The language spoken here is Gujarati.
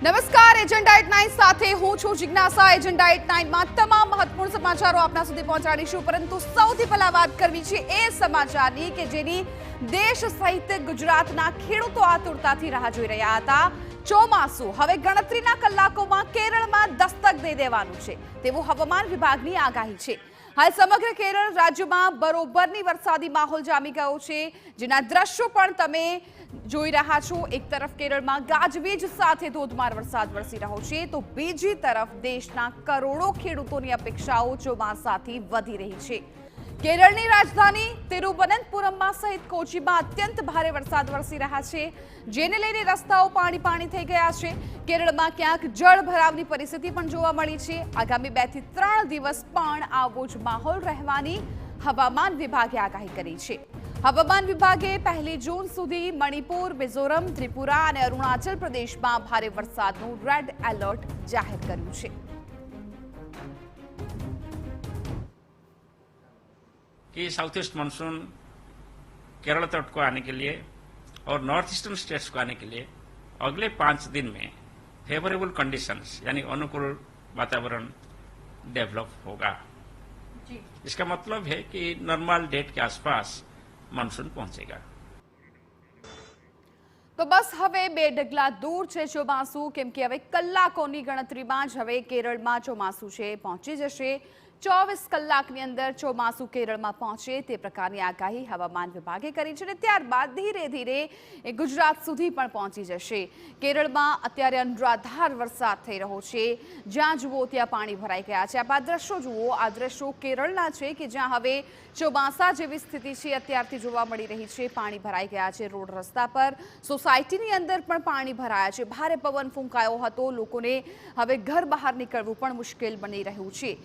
નમસ્કાર એજન્ડા એટ 9 સાથે હું છું જિજ્ઞાસા। એજન્ડા એટ 9 માં તમામ મહત્વપૂર્ણ સમાચારો આપના સુધી પહોંચાડીશું, પરંતુ સૌથી પહેલા વાત કરવી છે એ સમાચારની કે જેની દેશ સહિત ગુજરાતના ખેડૂતો આતુરતાથી રાહ જોઈ રહ્યા હતા। ચોમાસું હવે ગણતરીના કલાકોમાં કેરળમાં દસ્તક દઈ દેવાનું છે તેવું હવામાન વિભાગની આગાહી છે। હાલ સમગ્ર કેરળ રાજ્યમાં બરોબરની વરસાદી માહોલ જામી ગયો છે, જેના દ્રશ્યો પણ તમે જોઈ રહ્યા છો। એક તરફ કેરળમાં ગાજવીજ સાથે ધોધમાર વરસાદ વરસી રહ્યો છે, તો બીજી તરફ દેશના કરોડો ખેડૂતોની અપેક્ષાઓ ચોમાસાથી વધી રહી છે। કેરળની રાજધાની તિરુવનંતપુરમમાં સહિત કોચીમાં અત્યંત ભારે વરસાદ વરસી રહ્યા છે, જેને લઈને રસ્તાઓ પાણી થઈ ગયા છે। કેરળમાં ક્યાંક જળ ભરાવની પરિસ્થિતિ પણ જોવા મળી છે। આગામી 2 થી 3 દિવસ પણ આવો જ માહોલ રહેવાની હવામાન વિભાગે આગાહી કરી છે। હવામાન વિભાગે 1 જૂન સુધી મણિપુર, મિઝોરમ, ત્રિપુરા અને અરુણાચલ પ્રદેશમાં ભારે વરસાદનું રેડ એલર્ટ જાહેર કર્યું છે। कि साउथ ईस्ट मानसून केरल तट को आने के लिए और नॉर्थ ईस्टर्न स्टेट्स को आने के लिए अगले 5 दिन में फेवरेबल कंडीशंस यानी अनुकूल वातावरण डेवलप होगा। इसका मतलब है कि नॉर्मल डेट के आसपास मानसून पहुंचेगा। તો બસ હવે 2 ડગલા દૂર છે ચોમાસું, કેમ કે હવે કલાકોની ગણતરીમાં જ હવે કેરળમાં ચોમાસું છે પહોંચી જશે। 24 કલાકની અંદર ચોમાસું કેરળમાં પહોંચે તે પ્રકારની આગાહી હવામાન વિભાગે કરી છે, અને ત્યારબાદ ધીરે ધીરે એ ગુજરાત સુધી પણ પહોંચી જશે। કેરળમાં અત્યારે અનરાધાર વરસાદ થઈ રહ્યો છે, જ્યાં જુઓ ત્યાં પાણી ભરાઈ ગયા છે। આ દ્રશ્યો જુઓ, આ દ્રશ્યો કેરળના છે કે જ્યાં હવે ચોમાસા જેવી સ્થિતિ છે અત્યારથી જોવા મળી રહી છે। પાણી ભરાઈ ગયા છે રોડ રસ્તા પર, સોસાયટીની અંદર પણ પાણી ભરાયા છે। ભારે પવન ફૂંકાયો હતો, લોકોને હવે ઘર બહાર નીકળવું પણ મુશ્કેલ બની રહ્યું છે।